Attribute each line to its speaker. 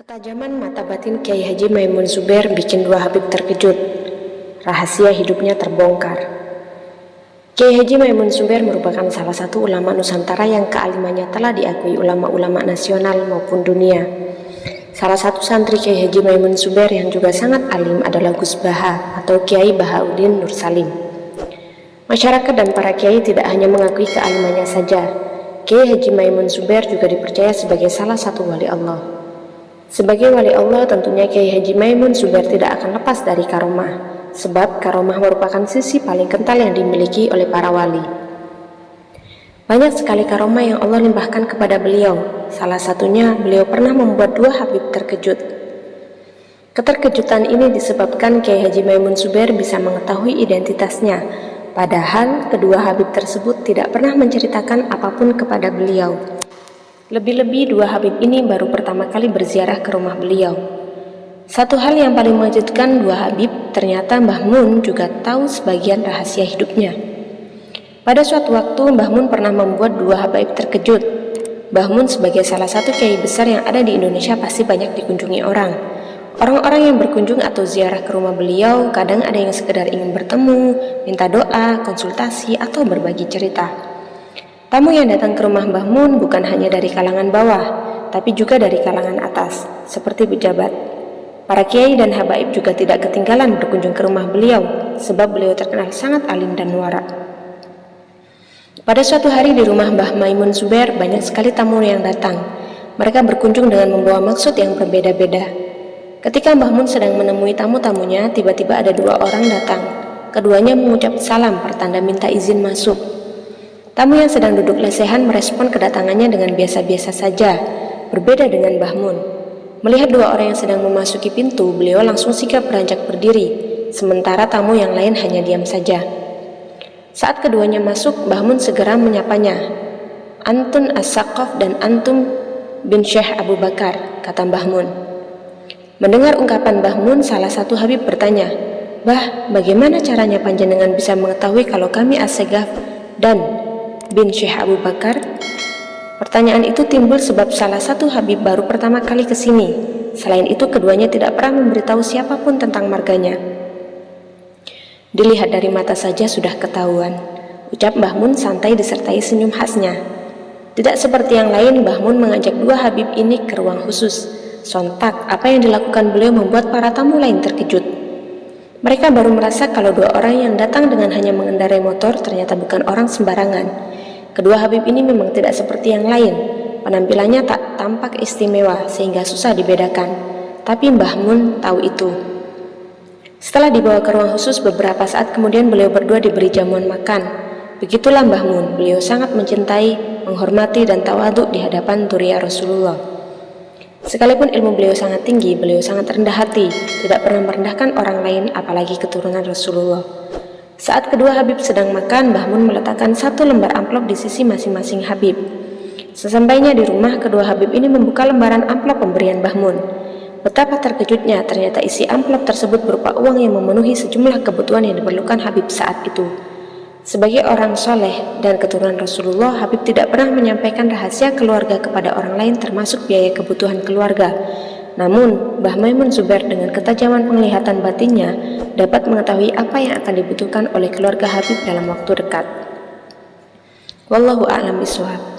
Speaker 1: Ketajaman mata batin Kiai Haji Maimun Zubair bikin dua Habib terkejut. Rahasia hidupnya terbongkar. Kiai Haji Maimun Zubair merupakan salah satu ulama Nusantara yang kealimannya telah diakui ulama-ulama nasional maupun dunia. Salah satu santri Kiai Haji Maimun Zubair yang juga sangat alim adalah Gus Baha atau Kiai Bahauddin Nur Salim. Masyarakat dan para kiai tidak hanya mengakui kealimannya saja. Kiai Haji Maimun Zubair juga dipercaya sebagai salah satu wali Allah. Sebagai wali Allah, tentunya Kiai Haji Maimun Zubair tidak akan lepas dari karomah, sebab karomah merupakan sisi paling kental yang dimiliki oleh para wali. Banyak sekali karomah yang Allah limpahkan kepada beliau. Salah satunya, beliau pernah membuat dua Habib terkejut. Keterkejutan ini disebabkan Kiai Haji Maimun Zubair bisa mengetahui identitasnya, padahal kedua Habib tersebut tidak pernah menceritakan apapun kepada beliau. Lebih-lebih dua Habib ini baru pertama kali berziarah ke rumah beliau. Satu hal yang paling mengejutkan, dua Habib ternyata Mbah Mun juga tahu sebagian rahasia hidupnya. Pada suatu waktu Mbah Mun pernah membuat dua Habib terkejut. Mbah Mun sebagai salah satu kiai besar yang ada di Indonesia pasti banyak dikunjungi orang. Orang-orang yang berkunjung atau ziarah ke rumah beliau kadang ada yang sekedar ingin bertemu, minta doa, konsultasi, atau berbagi cerita. Tamu yang datang ke rumah Mbah Mun bukan hanya dari kalangan bawah, tapi juga dari kalangan atas, seperti pejabat. Para kiai dan habaib juga tidak ketinggalan berkunjung ke rumah beliau, sebab beliau terkenal sangat alim dan warak. Pada suatu hari di rumah Mbah Maimun Zubair, banyak sekali tamu yang datang. Mereka berkunjung dengan membawa maksud yang berbeda-beda. Ketika Mbah Mun sedang menemui tamu-tamunya, tiba-tiba ada dua orang datang. Keduanya mengucap salam pertanda minta izin masuk. Tamu yang sedang duduk lesehan merespon kedatangannya dengan biasa-biasa saja, berbeda dengan Mbah Mun. Melihat dua orang yang sedang memasuki pintu, beliau langsung sigap beranjak berdiri, sementara tamu yang lain hanya diam saja. Saat keduanya masuk, Mbah Mun segera menyapanya. "Antun As-Saqaf dan Antum bin Syekh Abu Bakar," kata Mbah Mun. Mendengar ungkapan Mbah Mun, salah satu Habib bertanya, "Bah, bagaimana caranya panjenengan bisa mengetahui kalau kami As-Saqaf dan bin Syekh Abu Bakar?" Pertanyaan itu timbul sebab salah satu Habib baru pertama kali ke sini. Selain itu, keduanya tidak pernah memberitahu siapapun tentang marganya. "Dilihat dari mata saja sudah ketahuan," ucap Mbah Mun santai disertai senyum khasnya. Tidak seperti yang lain, Mbah Mun mengajak dua Habib ini ke ruang khusus. Sontak, apa yang dilakukan beliau membuat para tamu lain terkejut. Mereka baru merasa kalau dua orang yang datang dengan hanya mengendarai motor ternyata bukan orang sembarangan. Kedua Habib ini memang tidak seperti yang lain. Penampilannya tak tampak istimewa sehingga susah dibedakan. Tapi Mbah Mun tahu itu. Setelah dibawa ke ruang khusus, beberapa saat kemudian beliau berdua diberi jamuan makan. Begitulah Mbah Mun, beliau sangat mencintai, menghormati dan tawadhu di hadapan Turia Rasulullah. Sekalipun ilmu beliau sangat tinggi, beliau sangat rendah hati, tidak pernah merendahkan orang lain apalagi keturunan Rasulullah. Saat kedua Habib sedang makan, Mbah Mun meletakkan satu lembar amplop di sisi masing-masing Habib. Sesampainya di rumah, kedua Habib ini membuka lembaran amplop pemberian Mbah Mun. Betapa terkejutnya, ternyata isi amplop tersebut berupa uang yang memenuhi sejumlah kebutuhan yang diperlukan Habib saat itu. Sebagai orang soleh dan keturunan Rasulullah, Habib tidak pernah menyampaikan rahasia keluarga kepada orang lain termasuk biaya kebutuhan keluarga. Namun, Mbah Maimun Zubair dengan ketajaman penglihatan batinnya dapat mengetahui apa yang akan dibutuhkan oleh keluarga Habib dalam waktu dekat. Wallahu a'lam bishawab.